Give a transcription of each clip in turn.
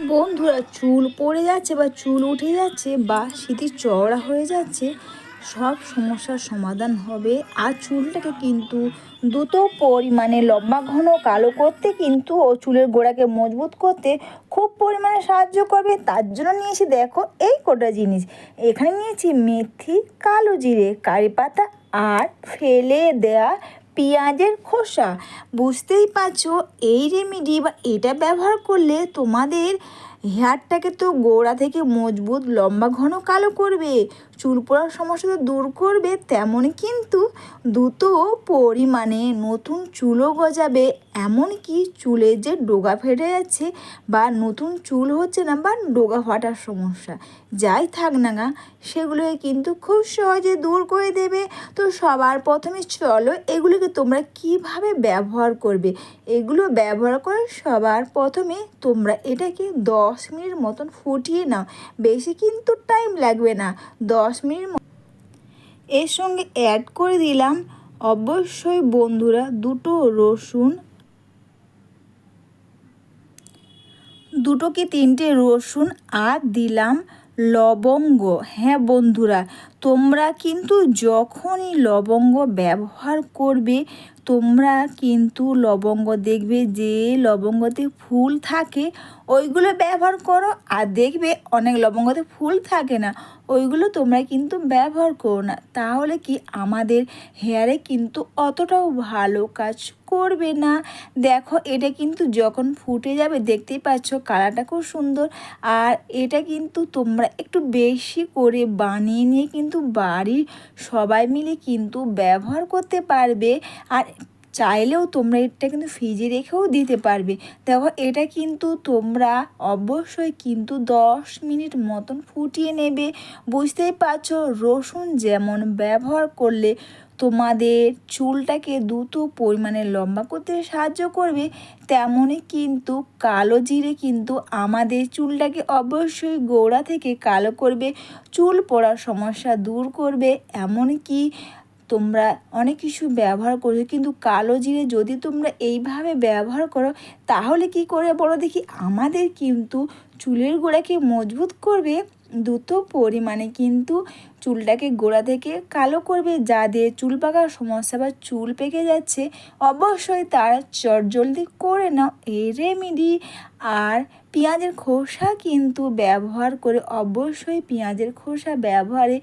বন্ধুরা, চুল পড়ে যাচ্ছে বা চুল উঠে যাচ্ছে বা সিঁথি চওড়া হয়ে যাচ্ছে, সব সমস্যার সমাধান হবে। আর চুলটাকে কিন্তু দ্রুত পরিমাণে লম্বা ঘন কালো করতে কিন্তু ও চুলের গোড়াকে মজবুত করতে খুব পরিমাণে সাহায্য করবে। তার জন্য নিয়েছি দেখো এই কটা জিনিস। এখানে নিয়েছি মেথি, কালো জিরে, কারি পাতা আর ফেলে দেয়া পেঁয়াজের খোসা। বুঝতেই পারছো এই রেমেডি বা এটা ব্যবহার করলে তোমাদের হেয়ারটাকে তো গোড়া থেকে মজবুত লম্বা ঘন কালো করবে, চুল পড়ার সমস্যা তো দূর করবে, তেমনই কিন্তু দ্রুত পরিমাণে নতুন চুলও গজাবে। এমনকি চুলের যে ডগা ফেটে যাচ্ছে বা নতুন চুল হচ্ছে না বা ডগা ফাটার সমস্যা যাই থাক না গা, সেগুলোকে কিন্তু খুব সহজে দূর করে দেবে। তো সবার প্রথমে চলো এগুলোকে তোমরা কিভাবে ব্যবহার করবে। এগুলো ব্যবহার করে সবার প্রথমে তোমরা এটাকে 10 মিনিট মতন ফুটিয়ে নাও। বেশি কিন্তু টাইম লাগবে না, 10 মিনিট। এর সঙ্গে অ্যাড করে দিলাম অবশ্যই বন্ধুরা দুটো কি তিনটে রসুন আর দিলাম লবঙ্গ। হ্যাঁ বন্ধুরা, তোমরা কিন্তু যখনই লবঙ্গ ব্যবহার করবে, তোমরা কিন্তু লবঙ্গ দেখবে যে লবঙ্গতে ফুল থাকে ওইগুলো ব্যবহার করো। আর দেখবে অনেক লবঙ্গতে ফুল থাকে না, ওইগুলো তোমরা কিন্তু ব্যবহার করো না। তাহলে কি আমাদের হেয়ারে কিন্তু অতটাও ভালো কাজ করবে না। দেখো এটা কিন্তু যখন ফুটে যাবে দেখতেই পাচ্ছ কালারটা খুব সুন্দর। আর এটা কিন্তু তোমরা একটু বেশি করে বানিয়ে নিয়ে কিন্তু বাড়ির সবাই মিলে কিন্তু ব্যবহার করতে পারবে। আর চাইলেও তোমরা এটা কিন্তু ফ্রিজে রেখেও দিতে পারবে। দেখো এটা কিন্তু তোমরা অবশ্যই কিন্তু 10 মিনিট মতন ফুটিয়ে নেবে। বুঝতেই পারছো রসুন যেমন ব্যবহার করলে তোমাদের চুলটাকে দ্রুত পরিমাণে লম্বা করতে সাহায্য করবে, তেমনই কিন্তু কালো জিরে কিন্তু আমাদের চুলটাকে অবশ্যই গোড়া থেকে কালো করবে, চুল পড়ার সমস্যা দূর করবে। এমনকি তোমরা অনেক কিছু ব্যবহার করছো, কিন্তু কালো জিরে যদি তোমরা এইভাবে ব্যবহার করো তাহলে কি করে বলো দেখি, আমাদের কিন্তু চুলের গোড়াকে মজবুত করবে, দ্রুত পরিমাণে কিন্তু চুলটাকে গোড়া থেকে কালো করবে। যাদের চুল পাকার সমস্যা বা চুল পেকে যাচ্ছে অবশ্যই তারা চটজলদি করে নাও এই রেমেডি। আর পেঁয়াজের খোসা কিন্তু ব্যবহার করে, অবশ্যই পেঁয়াজের খোসা ব্যবহারে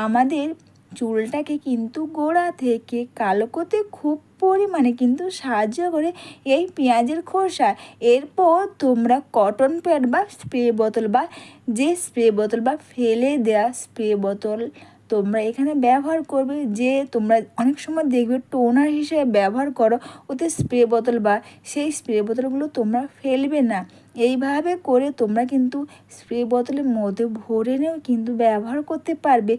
আমাদের চুলটাকে কিন্তু গোড়া থেকে কালো করতে খুব পরিমাণে কিন্তু সাহায্য করে এই পেঁয়াজের খোসা। এরপর তোমরা কটন প্যাড বা স্প্রে বোতল বা যে স্প্রে বোতল বা ফেলে দেওয়া স্প্রে বোতল তোমরা এখানে ব্যবহার করবে। যে তোমরা অনেক সময় দেখবে টোনার হিসেবে ব্যবহার করো, ওতে স্প্রে বোতল বা সেই স্প্রে বোতলগুলো তোমরা ফেলবে না। এইভাবে করে তোমরা কিন্তু স্প্রে বোতলের মধ্যে ভরে নিয়েও কিন্তু ব্যবহার করতে পারবে,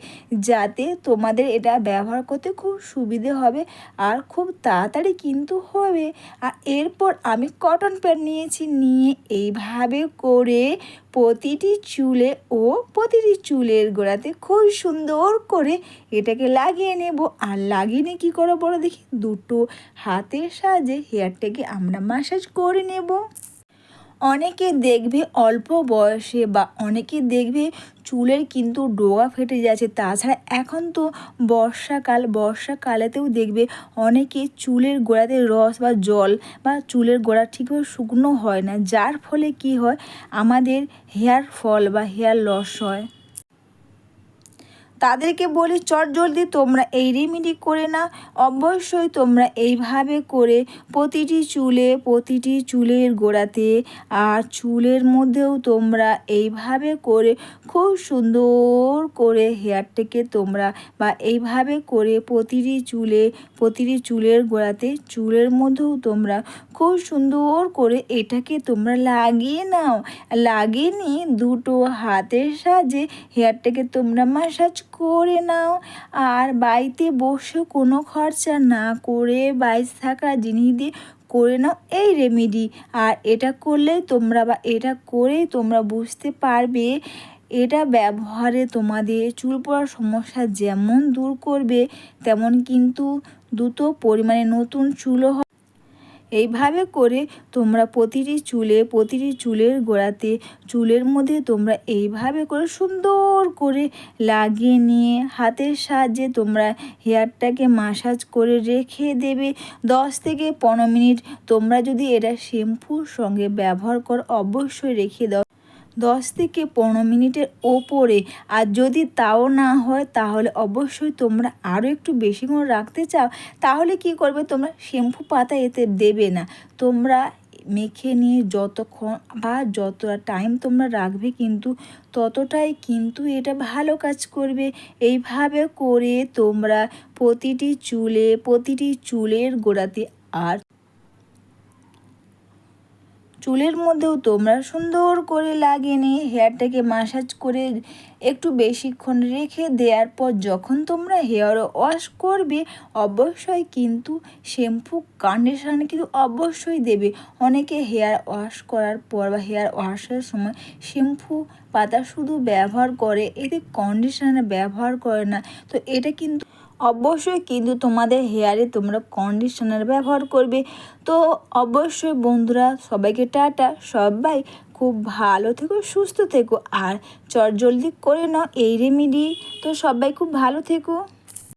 যাতে তোমাদের এটা ব্যবহার করতে খুব সুবিধে হবে আর খুব তাড়াতাড়ি কিন্তু হবে। আর এরপর আমি কটন প্যাড নিয়েছি, নিয়ে এইভাবে করে প্রতিটি চুলে ও প্রতিটি চুলের গোড়াতে খুব সুন্দর করে এটাকে লাগিয়ে নেব। আর লাগিয়ে নিয়ে কী করো বলো দেখি, দুটো হাতের সাহায্যে হেয়ারটাকে আমরা ম্যাসাজ করে নেব। অনেকে দেখবে অল্প বয়সে বা অনেকে দেখবে চুলের কিন্তু ডগা ফেটে যাচ্ছে। তাছাড়া এখন তো বর্ষাকালেতেও দেখবে অনেকে চুলের গোড়াতে রস বা জল বা চুলের গোড়া ঠিকভাবে শুকনো হয় না, যার ফলে কি হয় আমাদের হেয়ার ফল বা হেয়ার লস হয়। তাদেরকে বলি চটজলদি তোমরা এই রেমেডি করে না। অবশ্যই তোমরা এইভাবে করে প্রতিটি চুলের গোড়াতে আর চুলের মধ্যেও তোমরা এইভাবে করে খুব সুন্দর করে হেয়ারটাকে তোমরা বা এইভাবে করে প্রতিটি চুলের গোড়াতে চুলের মধ্যেও তোমরা খুব সুন্দর করে এটাকে তোমরা লাগিয়ে নাও। লাগিয়ে নিয়ে দুটো হাতের সাহায্যে হেয়ারটাকে তোমরা ম্যাসাজ করে নাও। আর বাড়িতে বসে কোনো খরচা না করে বাইরে থাকা জিনিস দিয়ে করে নাও এই রেমেডি। আর এটা করলে তোমরা বা এটা করেই তোমরা বুঝতে পারবে এটা ব্যবহারে তোমাদের চুল পড়ার সমস্যা যেমন দূর করবে, তেমন কিন্তু দ্রুত পরিমাণে নতুন চুলও এইভাবে করে তোমরা প্রতিটি চুলের গোড়াতে চুলের মধ্যে তোমরা এইভাবে করে সুন্দর করে লাগিয়ে নিয়ে হাতের সাহায্যে তোমরা হেয়ারটাকে মাসাজ করে রেখে দেবে 10 থেকে 15 মিনিট। তোমরা যদি এটা শ্যাম্পুর সঙ্গে ব্যবহার করো অবশ্যই রেখে দাও 10 থেকে 15 মিনিটের ওপরে। আর যদি তাও না হয় তাহলে অবশ্যই তোমরা আরও একটু বেশিক্ষণ রাখতে চাও তাহলে কি করবে, তোমরা শ্যাম্পু পাতা এতে দেবে না। তোমরা মেখে নিয়ে যতক্ষণ বা যতটা টাইম তোমরা রাখবে কিন্তু ততটাই কিন্তু এটা ভালো কাজ করবে। এইভাবে করে তোমরা প্রতিটি চুলের গোড়াতে আর চুলের মধ্যেও তোমরা সুন্দর করে লাগিয়ে নিয়ে হেয়ারটাকে মাসাজ করে একটু বেশিক্ষণ রেখে দেওয়ার পর যখন তোমরা হেয়ার ওয়াশ করবে অবশ্যই কিন্তু শ্যাম্পু কন্ডিশনার কিন্তু অবশ্যই দেবে। অনেকে হেয়ার ওয়াশ করার পর বা হেয়ার ওয়াশের সময় শ্যাম্পু পাতা শুধু ব্যবহার করে, এতে কন্ডিশনার ব্যবহার করে না। তো এটা কিন্তু অবশ্যই কিন্তু তোমাদের হেয়ারে তোমরা কন্ডিশনার ব্যবহার করবে। তো অবশ্যই বন্ধুরা, সবাইকে টাটা, সবাই খুব ভালো থেকো, সুস্থ থেকো আর চটজলদি করে নাও এই রেমেডি। তো সবাই খুব ভালো থেকো।